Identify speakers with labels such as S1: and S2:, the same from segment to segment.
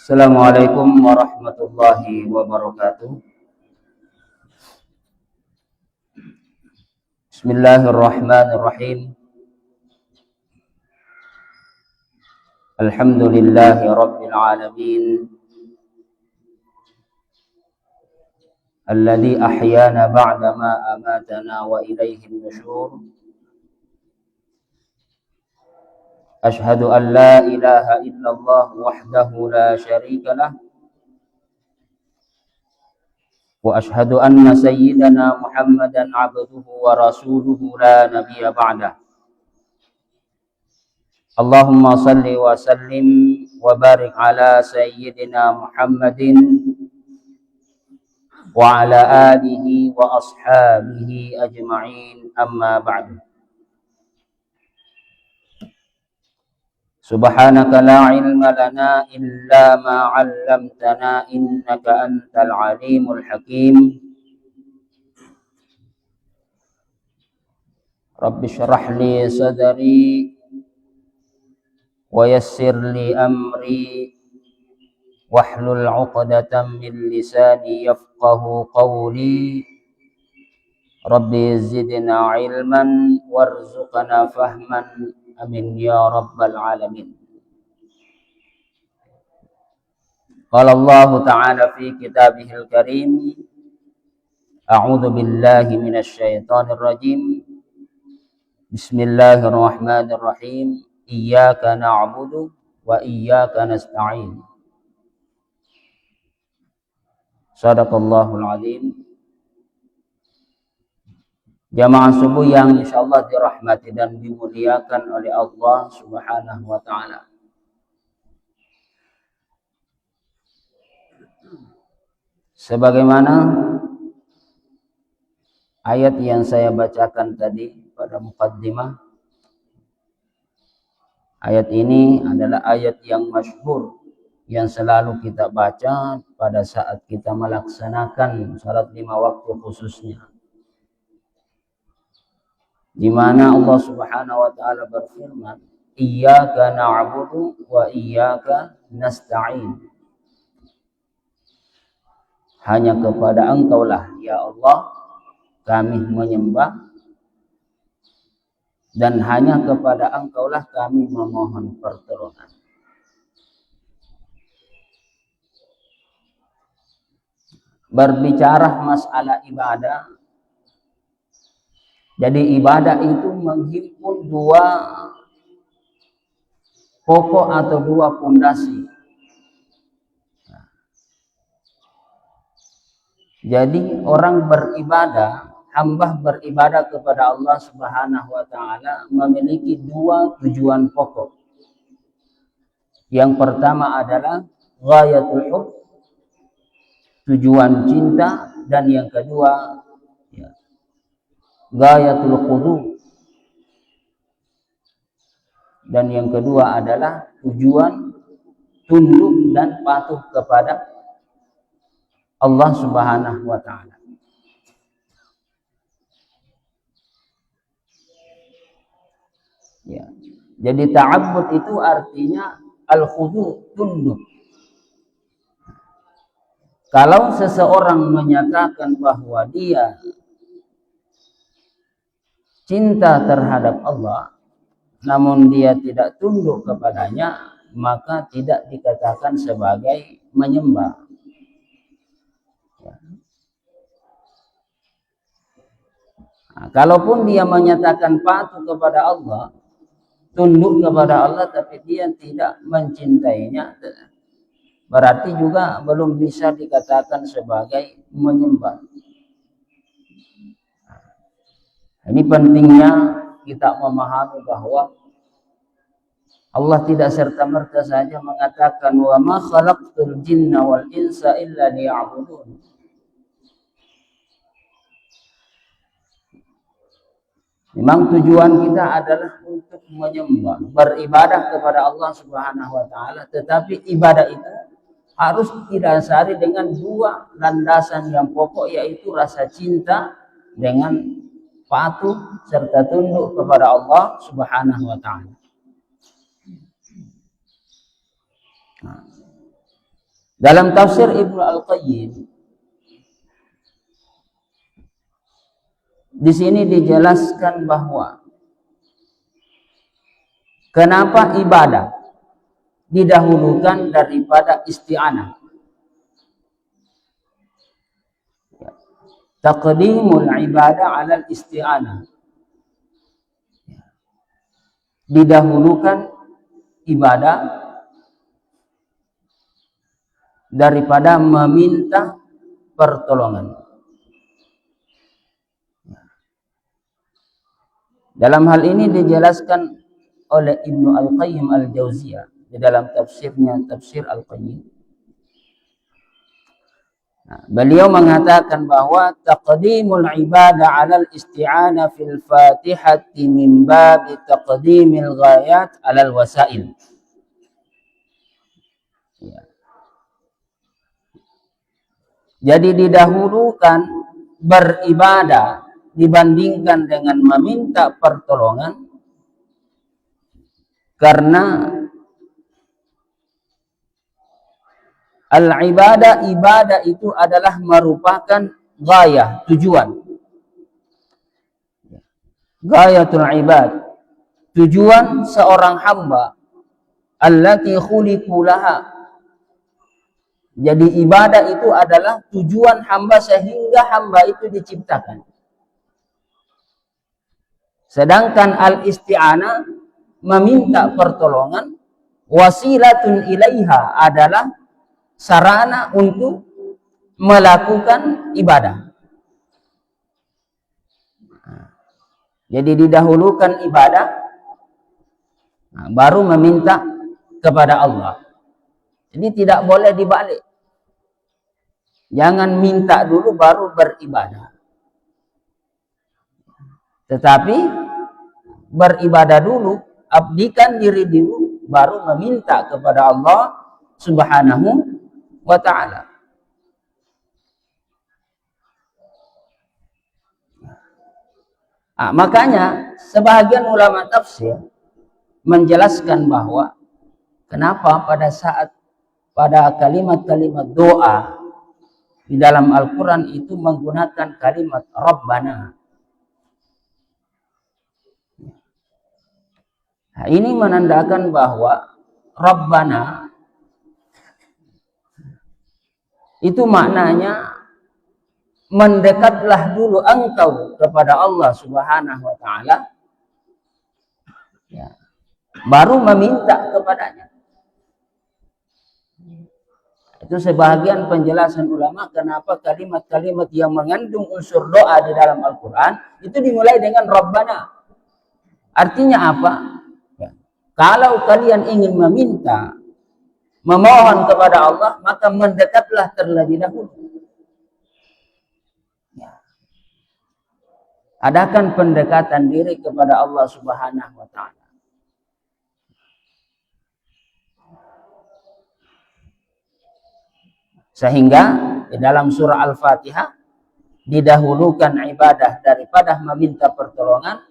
S1: Assalamualaikum warahmatullahi wabarakatuh. Bismillahirrahmanirrahim. Alhamdulillahi rabbil alamin. Alladzi ahyana ba'da ma amatana wa ilaihi nusyur. Ashhadu an la ilaha illallah wahdahu la syarika lah. Wa ashhadu anna sayyidana Muhammadan abduhu wa rasuluhu la nabiyya ba'dah. Allahumma salli wa sallim wa barik ala sayyidina Muhammadin wa ala alihi wa ashabihi ajma'in, amma ba'du. Subhanaka la ilma lana illa ma 'allamtana innaka antal alimul hakim. Rabbi shrah li sadri wa yassir li amri wahlul 'uqdatam min lisani yafqahu qawli. Rabbi zidna ilman warzuqna fahman. Amin ya rabbal alamin. Qala Allah ta'ala fi kitabihil karim, a'udzu billahi minasy syaithanir rajim. Bismillahirrahmanirrahim. Iyyaka na'budu wa iyyaka nasta'in. Shadaqallahul azim. Jamaah subuh yang insyaallah dirahmati dan dimuliakan oleh Allah Subhanahu wa ta'ala. Sebagaimana ayat yang saya bacakan tadi pada muqaddimah, ayat ini adalah ayat yang masyhur yang selalu kita baca pada saat kita melaksanakan salat 5 waktu khususnya, di mana Allah Subhanahu wa ta'ala berfirman, iyyaka na'budu wa iyyaka nasta'in. Hanya kepada Engkaulah ya Allah kami menyembah, dan hanya kepada Engkaulah kami memohon pertolongan. Berbicara masalah ibadah, jadi ibadah itu menghimpun 2 pokok atau 2 fondasi. Jadi orang beribadah, hamba beribadah kepada Allah Subhanahu wa ta'ala memiliki 2 tujuan pokok. Yang pertama adalah ghayatul hub, tujuan cinta, dan yang kedua ghayatul khudu, dan yang kedua adalah tujuan tunduk dan patuh kepada Allah Subhanahu wa ta'ala. Ya. Jadi ta'abbud itu artinya al-khudu, tunduk. Kalau seseorang menyatakan bahwa dia cinta terhadap Allah, namun dia tidak tunduk kepadanya, maka tidak dikatakan sebagai menyembah. Nah, kalaupun dia menyatakan patuh kepada Allah, tunduk kepada Allah, tapi dia tidak mencintainya, berarti juga belum bisa dikatakan sebagai menyembah. Ini pentingnya kita memahami bahwa Allah tidak serta-merta saja mengatakan wa ma khalaqtul jinna wal insa illa liya'budun. Memang tujuan kita adalah untuk menyembah, beribadah kepada Allah Subhanahu wa ta'ala, tetapi ibadah itu harus didasari dengan 2 landasan yang pokok, yaitu rasa cinta dengan patuh serta tunduk kepada Allah Subhanahu wa ta'ala. Dalam tafsir Ibnu Al-Qayyim di sini dijelaskan bahwa kenapa ibadah didahulukan daripada isti'anah. Taqdimul ibadah 'alal isti'anah. Didahulukan ibadah daripada meminta pertolongan. Dalam hal ini dijelaskan oleh Ibnu Al-Qayyim Al-Jauziyah di dalam tafsirnya, Tafsir Al-Qayyim. Beliau mengatakan bahwa taqdimul ibadah 'alal isti'anah fil Fatihati min bab taqdimil ghayat 'alal wasail. Ya. Jadi didahulukan beribadah dibandingkan dengan meminta pertolongan karena ibadah itu adalah merupakan gayah, tujuan. Gayatul ibad, tujuan seorang hamba allati khuliqu laha. Jadi ibadah itu adalah tujuan hamba sehingga hamba itu diciptakan. Sedangkan al-isti'anah, meminta pertolongan, wasilatun ilaiha, adalah sarana untuk melakukan ibadah. Jadi didahulukan ibadah, baru meminta kepada Allah. Jadi tidak boleh dibalik. Jangan minta dulu baru beribadah. Tetapi beribadah dulu, abdikan diri dulu, baru meminta kepada Allah Subhanahu wa ta'ala. Makanya sebahagian ulama tafsir menjelaskan bahwa kenapa pada kalimat-kalimat doa di dalam Al-Quran itu menggunakan kalimat Rabbana. Nah, ini menandakan bahwa Rabbana itu maknanya mendekatlah dulu engkau kepada Allah Subhanahu wa ta'ala, ya, baru meminta kepadanya. Itu sebahagian penjelasan ulama kenapa kalimat-kalimat yang mengandung unsur doa di dalam Al-Quran itu dimulai dengan Rabbana. Artinya apa? Ya, kalau kalian ingin meminta, memohon kepada Allah, maka mendekatlah terlebih dahulu. Ya. Adakan pendekatan diri kepada Allah Subhanahu wa ta'ala. Sehingga di dalam surah Al-Fatihah didahulukan ibadah daripada meminta pertolongan,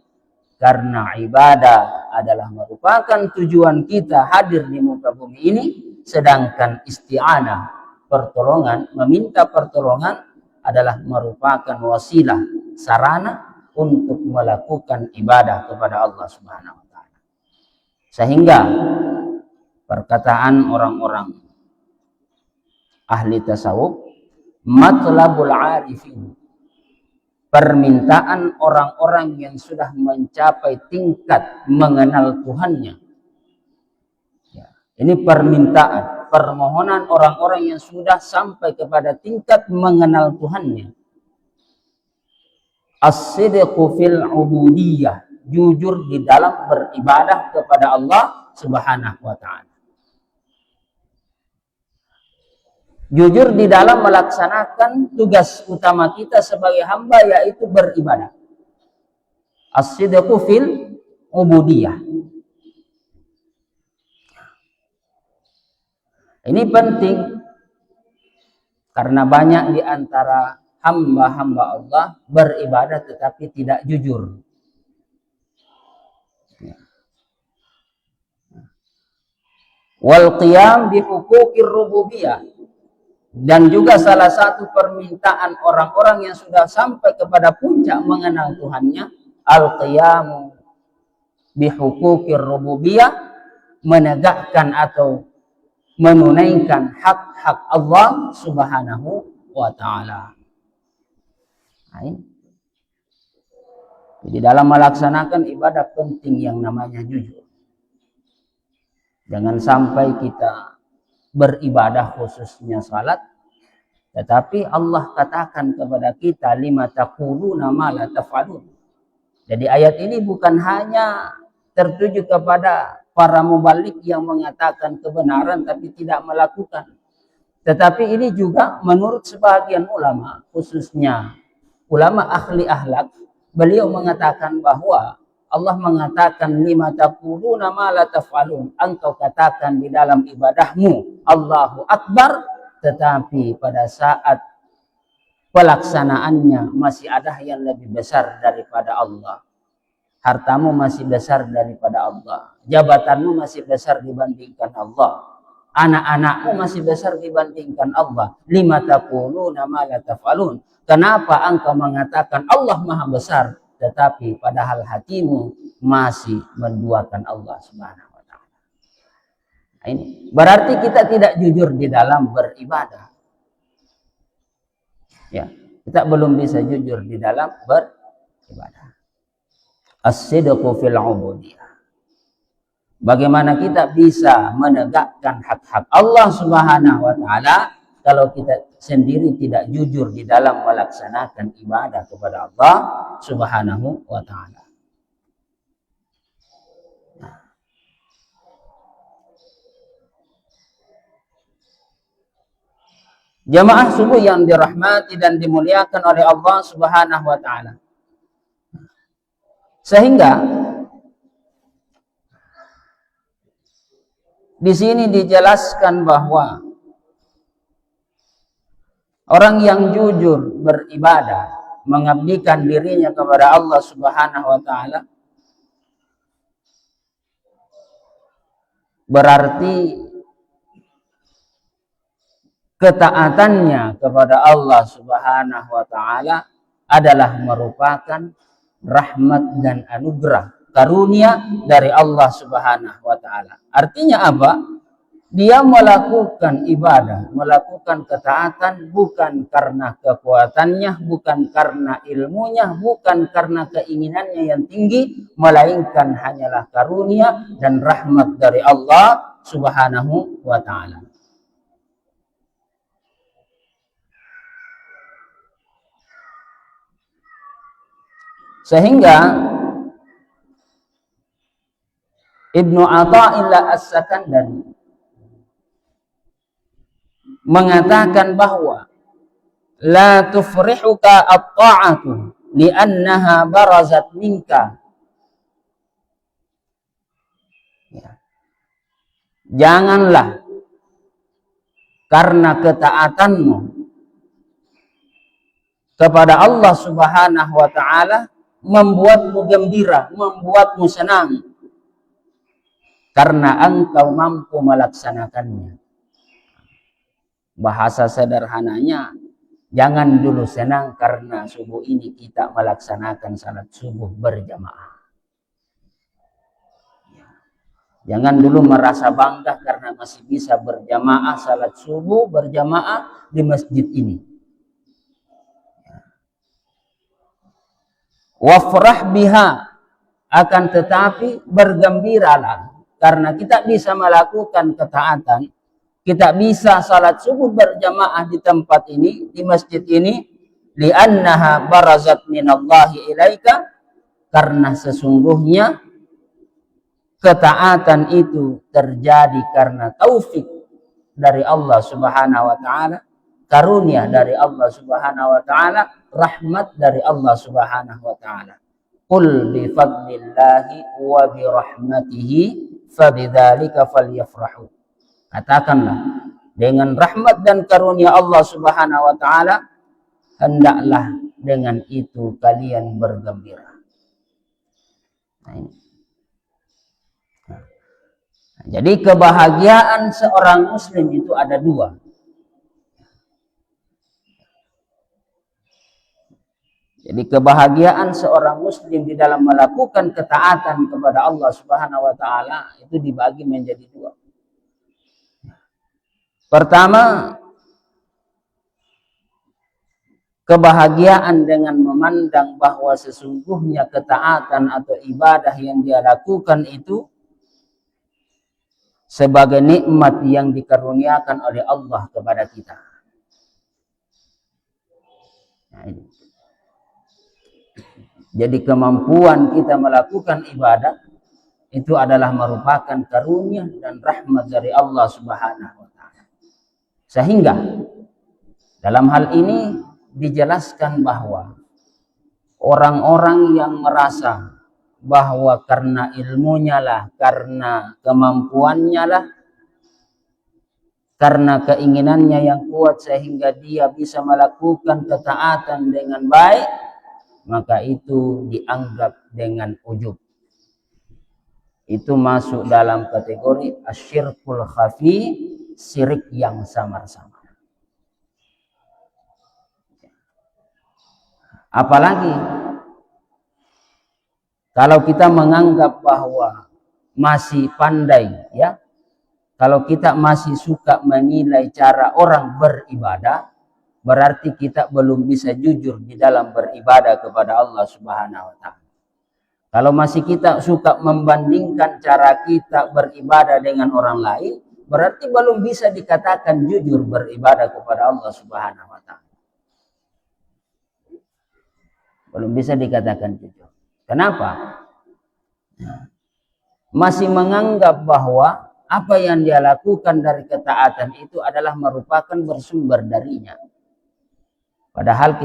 S1: karena ibadah adalah merupakan tujuan kita hadir di muka bumi ini, sedangkan isti'anah, pertolongan, meminta pertolongan adalah merupakan wasilah, sarana untuk melakukan ibadah kepada Allah Subhanahu wa ta'ala. Sehingga perkataan orang-orang ahli tasawuf, matlabul arifin, permintaan orang-orang yang sudah mencapai tingkat mengenal Tuhannya. Ya, ini permintaan, permohonan orang-orang yang sudah sampai kepada tingkat mengenal Tuhannya. As-sidqu fil ubudiyah, jujur di dalam beribadah kepada Allah Subhanahu wa ta'ala. Jujur di dalam melaksanakan tugas utama kita sebagai hamba, yaitu beribadah. As-sidqu fil ubudiyah. Ini penting karena banyak di antara hamba-hamba Allah beribadah tetapi tidak jujur. Wal qiyam bi huquqir rububiyah, Dan juga salah satu permintaan orang-orang yang sudah sampai kepada puncak mengenal Tuhannya, al-qiyamu bihuquqir rububiyah, menegakkan atau menunaikan hak-hak Allah Subhanahu wa taala. Jadi dalam melaksanakan ibadah penting yang namanya jujur. Jangan sampai kita beribadah khususnya salat, tetapi Allah katakan kepada kita, lima taquluna ma la taf'alun. Jadi ayat ini bukan hanya tertuju kepada para mubalik yang mengatakan kebenaran tapi tidak melakukan. Tetapi ini juga menurut sebagian ulama, khususnya ulama ahli akhlak, beliau mengatakan bahwa Allah mengatakan lima taquluna ma la taf'alun. Engkau katakan di dalam ibadahmu Allahu Akbar, tetapi pada saat pelaksanaannya masih ada yang lebih besar daripada Allah. Hartamu masih besar daripada Allah. Jabatanmu masih besar dibandingkan Allah. Anak-anakmu masih besar dibandingkan Allah. Lima taquluna ma la taf'alun. Kenapa engkau mengatakan Allah Maha Besar, tetapi padahal hatimu masih menduakan Allah Subhanahu wa taala. Nah, ini berarti kita tidak jujur di dalam beribadah. Ya, kita belum bisa jujur di dalam beribadah. As-sidqu fil ubudiyah. Bagaimana kita bisa menegakkan hak-hak Allah Subhanahu wa taala kalau kita sendiri tidak jujur di dalam melaksanakan ibadah kepada Allah Subhanahu wa taala. Jamaah subuh yang dirahmati dan dimuliakan oleh Allah Subhanahu wa taala. Sehingga di sini dijelaskan bahwa orang yang jujur beribadah, mengabdikan dirinya kepada Allah Subhanahu wa taala, berarti ketaatannya kepada Allah Subhanahu wa taala adalah merupakan rahmat dan anugerah, karunia dari Allah Subhanahu wa taala. Artinya apa? Dia melakukan ibadah, melakukan ketaatan bukan karena kekuatannya, bukan karena ilmunya, bukan karena keinginannya yang tinggi, melainkan hanyalah karunia dan rahmat dari Allah Subhanahu wa taala. Sehingga Ibnu Athaillah As-Sakandari mengatakan bahwa la tufrihuka at-ta'atu li'annaha barazat minka. Ya. Janganlah karena ketaatanmu kepada Allah Subhanahu wa taala membuatmu gembira, membuatmu senang karena engkau mampu melaksanakannya. Bahasa sederhananya, jangan dulu senang karena subuh ini kita melaksanakan salat subuh berjamaah. Jangan dulu merasa bangga karena masih bisa berjamaah salat subuh berjamaah di masjid ini. Wafrah biha, akan tetapi bergembiralah karena kita bisa melakukan ketaatan, kita bisa salat subuh berjamaah di tempat ini, di masjid ini, li'annaha barazat minallahi ilaika, karena sesungguhnya ketaatan itu terjadi karena taufik dari Allah Subhanahu wa taala, karunia dari Allah Subhanahu wa taala, rahmat dari Allah Subhanahu wa taala. Qul bi fadlillahi wa bi rahmatihi fabidzalika falyafrahu. Katakanlah, dengan rahmat dan karunia Allah Subhanahu wa taala hendaklah dengan itu kalian bergembira. Nah, ini. Jadi kebahagiaan seorang muslim itu ada dua. Jadi kebahagiaan seorang muslim di dalam melakukan ketaatan kepada Allah Subhanahu wa taala itu dibagi menjadi dua. Pertama, kebahagiaan dengan memandang bahwa sesungguhnya ketaatan atau ibadah yang dia lakukan itu sebagai nikmat yang dikaruniakan oleh Allah kepada kita. Nah, ini. Jadi kemampuan kita melakukan ibadah itu adalah merupakan karunia dan rahmat dari Allah Subhanahu wa taala. Sehingga dalam hal ini dijelaskan bahwa orang-orang yang merasa bahwa karena ilmunya lah, karena kemampuannya lah, karena keinginannya yang kuat sehingga dia bisa melakukan ketaatan dengan baik, maka itu dianggap dengan ujub. Itu masuk dalam kategori asyirkul khafi, syirik yang samar-samar. Apalagi kalau kita menganggap bahwa masih pandai, ya, kalau kita masih suka menilai cara orang beribadah, berarti kita belum bisa jujur di dalam beribadah kepada Allah Subhanahu wa taala. Kalau masih kita suka membandingkan cara kita beribadah dengan orang lain, berarti belum bisa dikatakan jujur beribadah kepada Allah Subhanahu wa taala. Belum bisa dikatakan jujur. Kenapa? Masih menganggap bahwa apa yang dia lakukan dari ketaatan itu adalah merupakan bersumber darinya. Padahal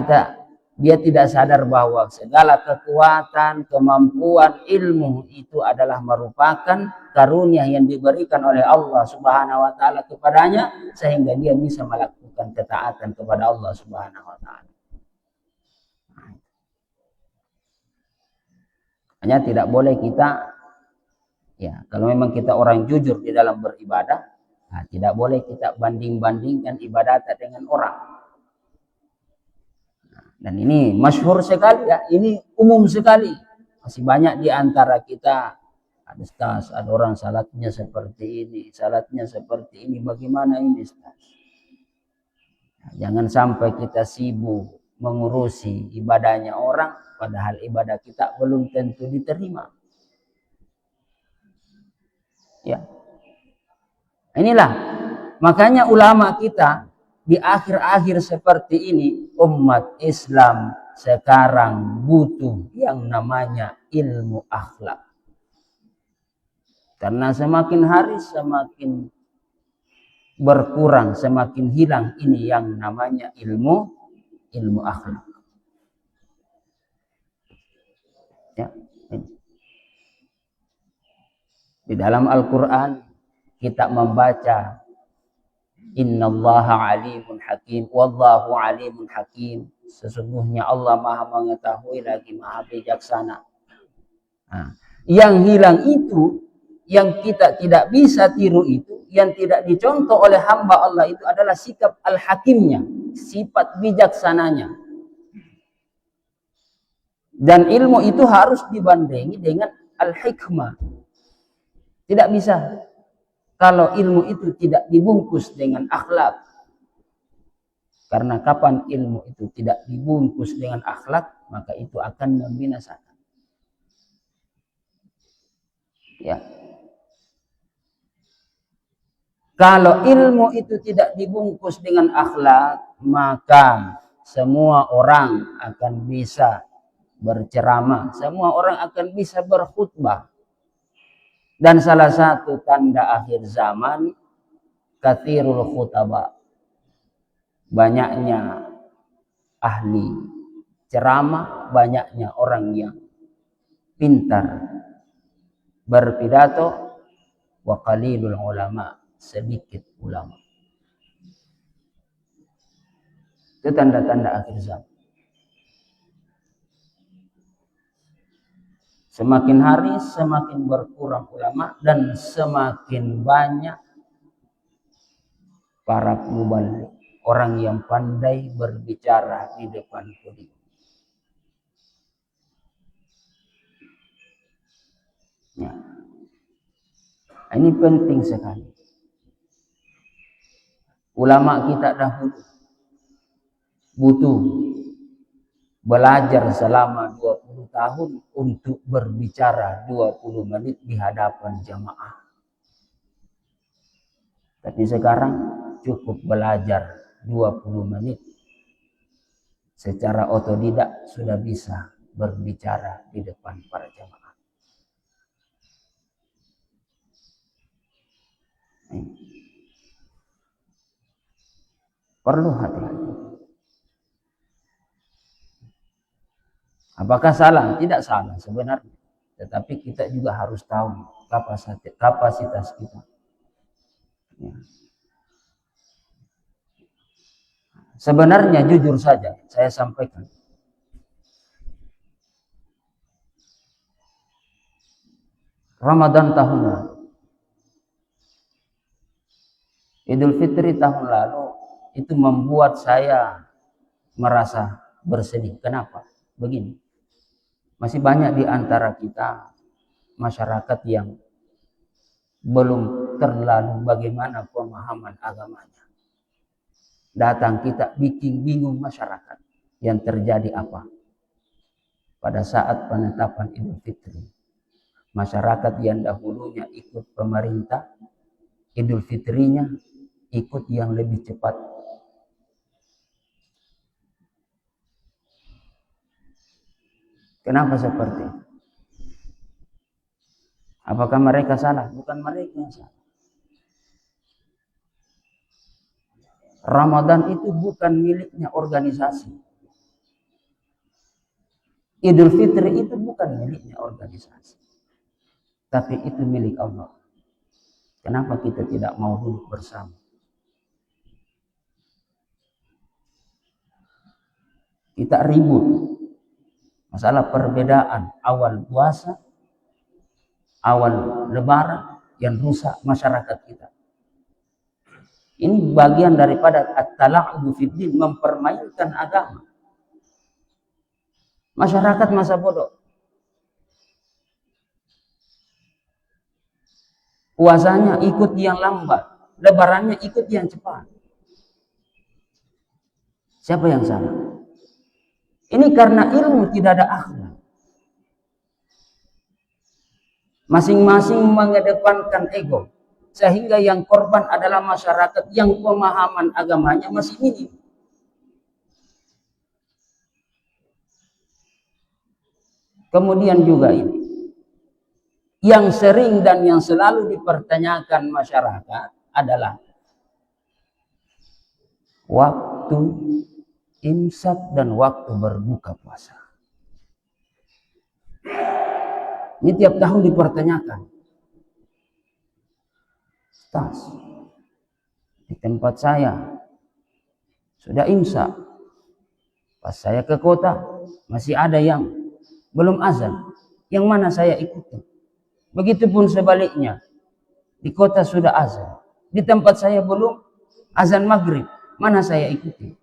S1: dia tidak sadar bahwa segala kekuatan, kemampuan, ilmu itu adalah merupakan karunia yang diberikan oleh Allah Subhanahu wa taala kepadanya sehingga dia bisa melakukan ketaatan kepada Allah Subhanahu wa taala. Hanya tidak boleh kita, ya, kalau memang kita orang jujur di dalam beribadah, nah, tidak boleh kita banding-bandingkan ibadah dengan orang. Dan ini masyhur sekali, ya, ini umum sekali. Masih banyak di antara kita, ada Ustaz, ada orang salatnya seperti ini, salatnya seperti ini, bagaimana ini Ustaz? Nah, jangan sampai kita sibuk mengurusi ibadahnya orang, padahal ibadah kita belum tentu diterima. Ya. Inilah makanya ulama kita di akhir-akhir seperti ini, umat Islam sekarang butuh yang namanya ilmu akhlak. Karena semakin hari semakin berkurang, semakin hilang ini yang namanya ilmu akhlak. Ya. Di dalam Al-Quran kita membaca Innallaha alimun hakim, wallahu alimun hakim. Sesungguhnya Allah maha mengetahui lagi maha bijaksana. Nah, yang hilang itu, yang kita tidak bisa tiru itu, yang tidak dicontoh oleh hamba Allah itu adalah sikap al-hakimnya, sifat bijaksananya. Dan ilmu itu harus dibandingi dengan al-hikmah. Tidak bisa kalau ilmu itu tidak dibungkus dengan akhlak. Karena kapan ilmu itu tidak dibungkus dengan akhlak, maka itu akan membinasakan. Ya. Kalau ilmu itu tidak dibungkus dengan akhlak, maka semua orang akan bisa berceramah, semua orang akan bisa berkhutbah. Dan salah satu tanda akhir zaman, kathirul khutaba, banyaknya ahli ceramah, banyaknya orang yang pintar berpidato, wa qalilul ulama, sedikit ulama. Itu tanda-tanda akhir zaman. Semakin hari semakin berkurang ulama dan semakin banyak para muballigh, orang yang pandai berbicara di depan podium. Ya. Ini penting sekali. Ulama kita dahulu butuh belajar selama 20 tahun untuk berbicara 20 menit di hadapan jamaah. Tapi sekarang cukup belajar 20 menit secara otodidak sudah bisa berbicara di depan para jamaah. Perlu hati-hati. Apakah salah? Tidak salah sebenarnya. Tetapi kita juga harus tahu kapasitas kita. Ya. Sebenarnya jujur saja saya sampaikan. Ramadan tahun lalu, Idul Fitri tahun lalu itu membuat saya merasa bersedih. Kenapa? Begini, masih banyak di antara kita masyarakat yang belum terlalu bagaimana pemahaman agamanya. Datang kita bikin bingung masyarakat. Yang terjadi apa? Pada saat penetapan Idul Fitri, masyarakat yang dahulunya ikut pemerintah, Idul Fitrinya ikut yang lebih cepat. Kenapa seperti itu? Apakah mereka salah? Bukan mereka yang salah. Ramadan itu bukan miliknya organisasi. Idul Fitri itu bukan miliknya organisasi. Tapi itu milik Allah. Kenapa kita tidak mau duduk bersama? Kita ribut. Masalah perbedaan awal puasa, awal lebaran yang rusak masyarakat kita. Ini bagian daripada at-tala'ubu fiddin, mempermainkan agama. Masyarakat masa bodoh. Puasanya ikut yang lambat, lebarannya ikut yang cepat. Siapa yang salah? Ini karena ilmu tidak ada akhlak. Masing-masing mengedepankan ego. Sehingga yang korban adalah masyarakat yang pemahaman agamanya masih minim. Kemudian juga ini. Yang sering dan yang selalu dipertanyakan masyarakat adalah waktu imsak dan waktu berbuka puasa. Ini tiap tahun dipertanyakan. Tas di tempat saya sudah imsak. Pas saya ke kota masih ada yang belum azan. Yang mana saya ikuti? Begitupun sebaliknya. Di kota sudah azan. Di tempat saya belum azan maghrib. Mana saya ikuti?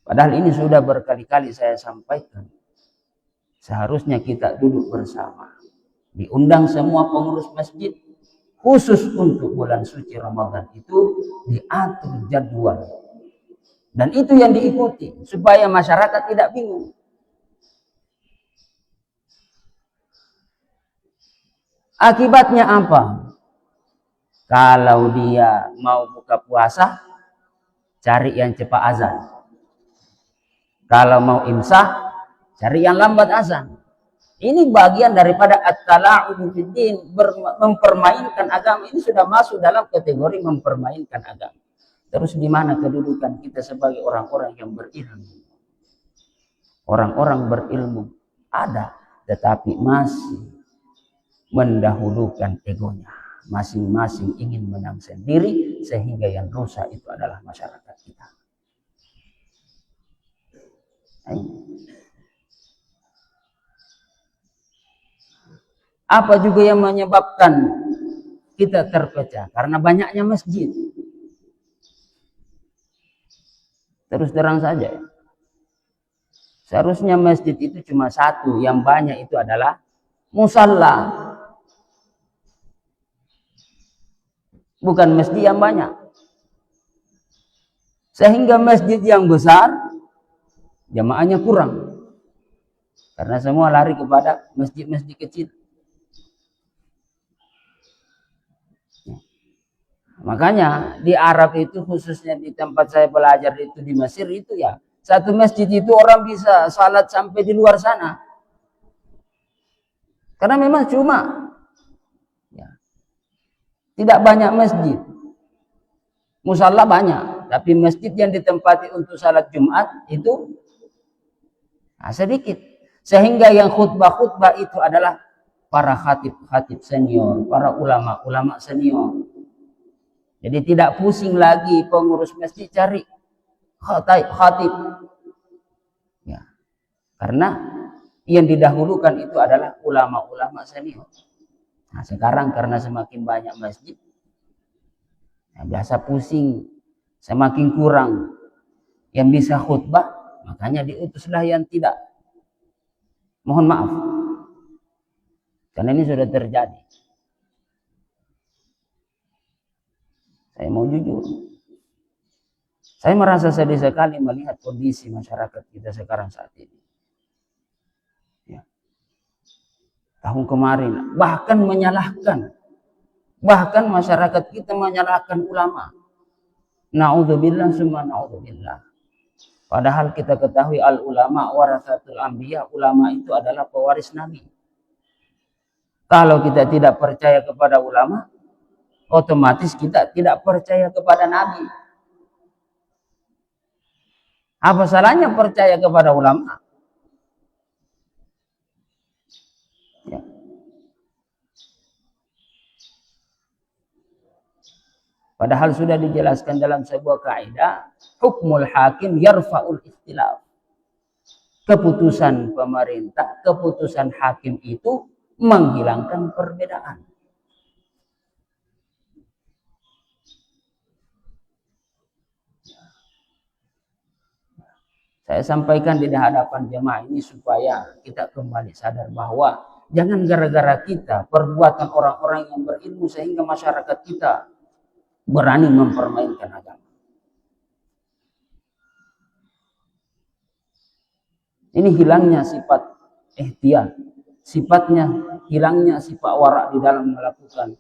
S1: Padahal ini sudah berkali-kali saya sampaikan. Seharusnya kita duduk bersama. Diundang semua pengurus masjid. Khusus untuk bulan suci Ramadan itu diatur jadwal. Dan itu yang diikuti. Supaya masyarakat tidak bingung. Akibatnya apa? Kalau dia mau buka puasa, cari yang cepat azan. Kalau mau imsak, cari yang lambat azan. Ini bagian daripada at-tala'ubu fiddin, mempermainkan agama. Ini sudah masuk dalam kategori mempermainkan agama. Terus di mana kedudukan kita sebagai orang-orang yang berilmu? Orang-orang berilmu ada, tetapi masih mendahulukan egonya. Masing-masing ingin menang sendiri, sehingga yang rusak itu adalah masyarakat kita. Apa juga yang menyebabkan kita terpecah? Karena banyaknya masjid. Terus terang saja ya. Seharusnya masjid itu cuma satu, yang banyak itu adalah musalla. Bukan masjid yang banyak. Sehingga masjid yang besar jamaahnya kurang. Karena semua lari kepada masjid-masjid kecil. Makanya di Arab itu, khususnya di tempat saya belajar itu di Mesir itu ya, satu masjid itu orang bisa salat sampai di luar sana. Karena memang cuma ya, tidak banyak masjid. Musalla banyak, tapi masjid yang ditempati untuk salat Jumat itu sedikit. Sehingga yang khutbah-khutbah itu adalah para khatib-khatib senior, para ulama-ulama senior. Jadi tidak pusing lagi pengurus masjid cari khatib. Ya. Karena yang didahulukan itu adalah ulama-ulama senior. Nah, sekarang karena semakin banyak masjid, biasa pusing, semakin kurang yang bisa khutbah, makanya diutuslah yang tidak. Mohon maaf, karena ini sudah terjadi. Saya mau jujur, saya merasa sedih sekali melihat kondisi masyarakat kita sekarang saat ini. Ya. Tahun kemarin bahkan menyalahkan, bahkan masyarakat kita menyalahkan ulama. Na'udzubillah summa na'udzubillah. Padahal kita ketahui al ulama warasatul anbiya, ulama itu adalah pewaris nabi. Kalau kita tidak percaya kepada ulama, otomatis kita tidak percaya kepada nabi. Apa salahnya percaya kepada ulama? Ya. Padahal sudah dijelaskan dalam sebuah kaidah, hukmul hakim yarfa'ul ikhtilaf. Keputusan pemerintah, keputusan hakim itu menghilangkan perbedaan. Saya sampaikan di hadapan jemaah ini supaya kita kembali sadar bahwa jangan gara-gara kita, perbuatan orang-orang yang berilmu sehingga masyarakat kita berani mempermainkan agama. Ini hilangnya sifat ihtiyat, sifatnya hilangnya sifat warak di dalam melakukan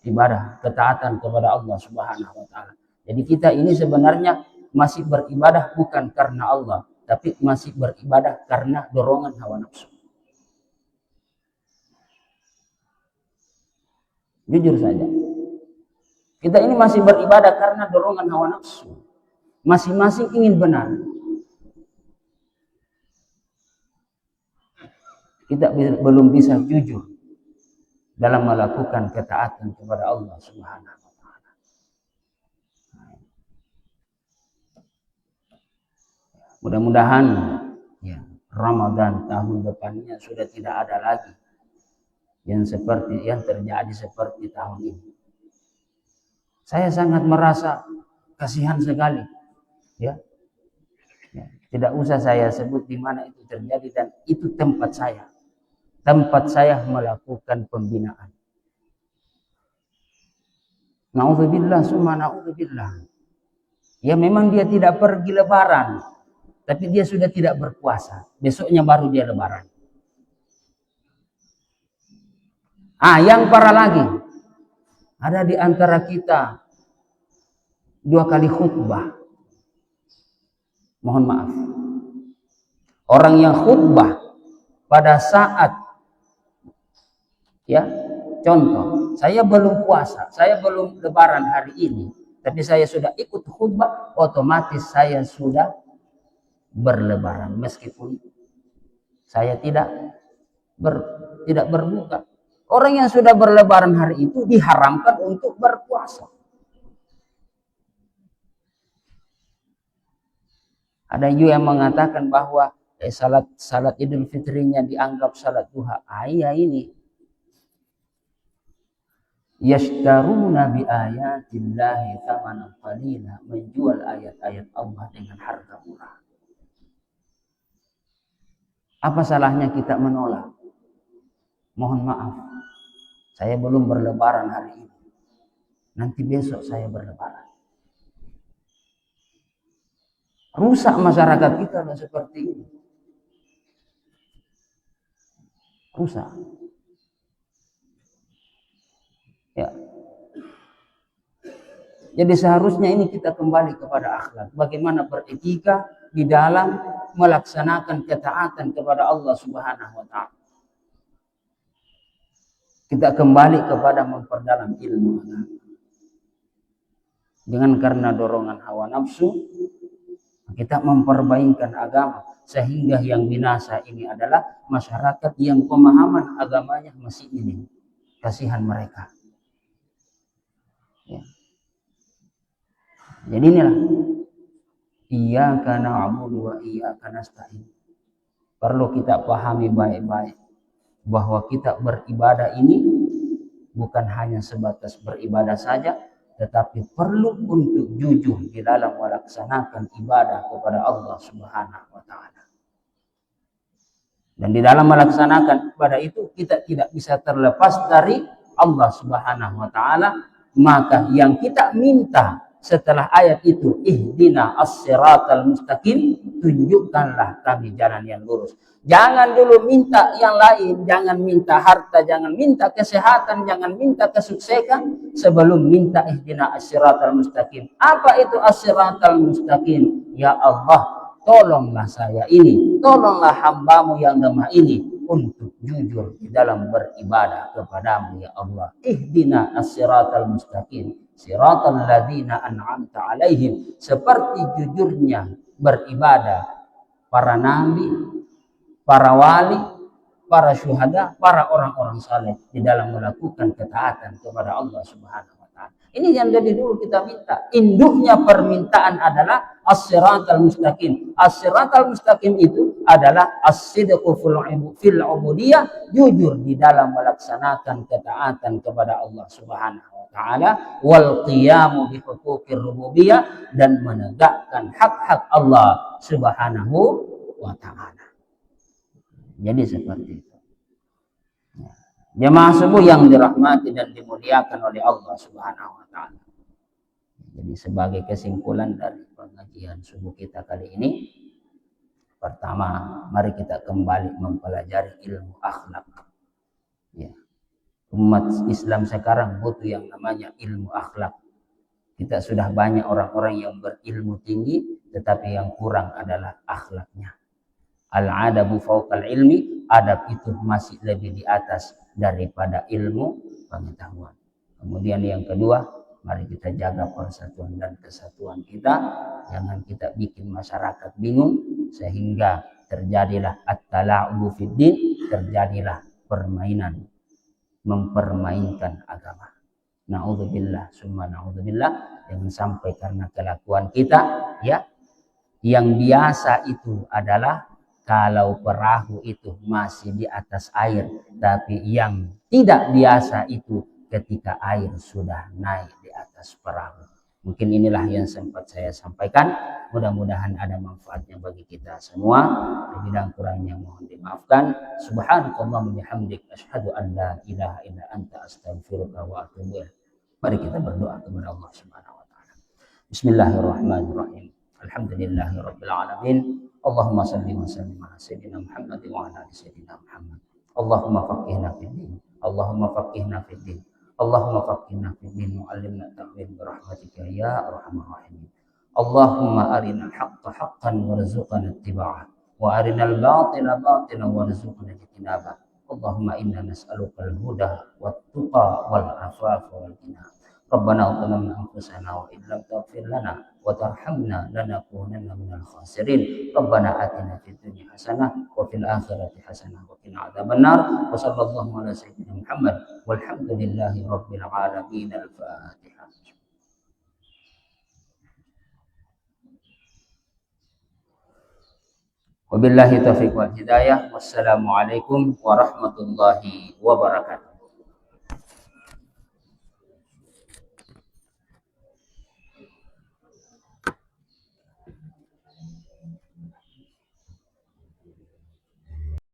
S1: ibadah, ketaatan kepada Allah Subhanahu wa taala. Jadi kita ini sebenarnya masih beribadah bukan karena Allah, tapi masih beribadah karena dorongan hawa nafsu. Jujur saja, kita ini masih beribadah karena dorongan hawa nafsu. Masing-masing ingin benar. Kita belum bisa jujur dalam melakukan ketaatan kepada Allah Subhanahu wa taala. Mudah-mudahan ya, Ramadan tahun depannya sudah tidak ada lagi yang terjadi seperti tahun ini. Saya sangat merasa kasihan sekali, ya. Tidak usah saya sebut di mana itu terjadi dan itu tempat saya melakukan pembinaan. Na'udzubillah summa na'udzubillah. Ya memang dia tidak pergi lebaran, tapi dia sudah tidak berpuasa. Besoknya baru dia lebaran. Yang parah lagi, ada di antara kita 2 kali khutbah. Mohon maaf. Orang yang khutbah pada saat, ya, contoh, saya belum puasa, saya belum lebaran hari ini, tapi saya sudah ikut khutbah, otomatis saya sudah berlebaran meskipun saya tidak berbuka. Orang yang sudah berlebaran hari itu diharamkan untuk berpuasa. Ada juga yang mengatakan bahwa salat Idul Fitrinya dianggap salat duha. Ayat ini yashtaruna bi ayatillahi thamanan qalila, menjual ayat-ayat Allah dengan harga murah. Apa salahnya kita menolak? Mohon maaf, saya belum berlebaran hari ini. Nanti besok saya berlebaran. Rusak masyarakat kita seperti ini. Rusak. Ya. Jadi seharusnya ini kita kembali kepada akhlak. Bagaimana beretika di dalam melaksanakan ketaatan kepada Allah Subhanahu wa taala. Kita kembali kepada memperdalam ilmu agama. Jangan karena dorongan hawa nafsu kita memperbaikan agama, sehingga yang binasa ini adalah masyarakat yang pemahaman agamanya masih minim. Kasihan mereka. Ya. Jadi inilah iyyaka na'budu wa iyyaka nasta'in. Perlu kita pahami baik-baik bahwa kita beribadah ini bukan hanya sebatas beribadah saja, tetapi perlu untuk jujur di dalam melaksanakan ibadah kepada Allah Subhanahu wa taala. Dan di dalam melaksanakan ibadah itu kita tidak bisa terlepas dari Allah Subhanahu wa taala, maka yang kita minta setelah ayat itu, ihdina as-siratal mustaqim, tunjukkanlah kami jalan yang lurus. Jangan dulu minta yang lain, jangan minta harta, jangan minta kesehatan, jangan minta kesuksesan sebelum minta ihdina as-siratal mustaqim. Apa itu as-siratal mustaqim? Ya Allah, tolonglah saya ini, tolonglah hambamu yang lemah ini untuk jujur di dalam beribadah kepadamu ya Allah. Ihdina as-siratal mustaqim, siratal ladzina an'amta alaihim, seperti jujurnya beribadah para nabi, para wali, para syuhada, para orang-orang saleh di dalam melakukan ketaatan kepada Allah Subhanahu wa taala. Ini yang dari dulu kita minta. Induknya permintaan adalah as-siratal mustaqim. As-siratal mustaqim itu adalah as-sidqu fil ubudiyah, jujur di dalam melaksanakan ketaatan kepada Allah Subhanahu wa taala, wal qiyamu bi huquqir rububiyah, dan menegakkan hak-hak Allah Subhanahu wa taala. Jadi seperti itu. Jemaah subuh yang dirahmati dan dimuliakan oleh Allah Subhanahu wa taala. Jadi sebagai kesimpulan dari pengajian subuh kita kali ini, pertama, mari kita kembali mempelajari ilmu akhlak. Ya. Umat Islam sekarang butuh yang namanya ilmu akhlak. Kita sudah banyak orang-orang yang berilmu tinggi, tetapi yang kurang adalah akhlaknya. Al-adabu fawqal ilmi, adab itu masih lebih di atas daripada ilmu pengetahuan. Kemudian yang kedua, mari kita jaga persatuan dan kesatuan kita. Jangan kita bikin masyarakat bingung sehingga terjadilah at-tala'ubu fiddin, terjadilah permainan, mempermainkan agama. Na'udzubillah, summa na'udzubillah. Jangan sampai karena kelakuan kita, ya, yang biasa itu adalah kalau perahu itu masih di atas air, tapi yang tidak biasa itu ketika air sudah naik di atas perahu. Mungkin inilah yang sempat saya sampaikan. Mudah-mudahan ada manfaatnya bagi kita semua. Lebih dan kurangnya mohon dimaafkan. Subhanakallahumma bihamdik, asyhadu an la ilaha illa anta, astaghfiruka wa atubu ilaik. Mari kita berdoa kepada Allah Subhanahu wa taala. Bismillahirrahmanirrahim. Alhamdulillahirabbil alamin. Allahumma salli wa sallim ala sayyidina Muhammad wa ala ali sayyidina Muhammad. Allahumma faqihna fid din. Allahumma faqihna fid din. Allahumma faqihna fid din wa 'allimna ta'wil bi rahmatika ya arhamar rahimin. Allahumma arinal haqqa haqqan warzuqna ittiba'ah wa arinal batila batilan warzuqna ijtinabah. Allahumma inna nas'aluka al-huda wat-tuqa wal afafa wal ghina. Rabbana zalamna anfusana wa illam taghfir lana wa tarhamna lanakunanna minal khasirin. Rabbana atina fid dunya hasanah wa fil akhirati hasanah wa qina adzabannar. Wa sallallahu ala sayyidina Muhammad walhamdulillahi rabbil alamin. Al-Fatihah. Wabillahi taufiq wal hidayah. Wassalamualaikum warahmatullahi wabarakatuh.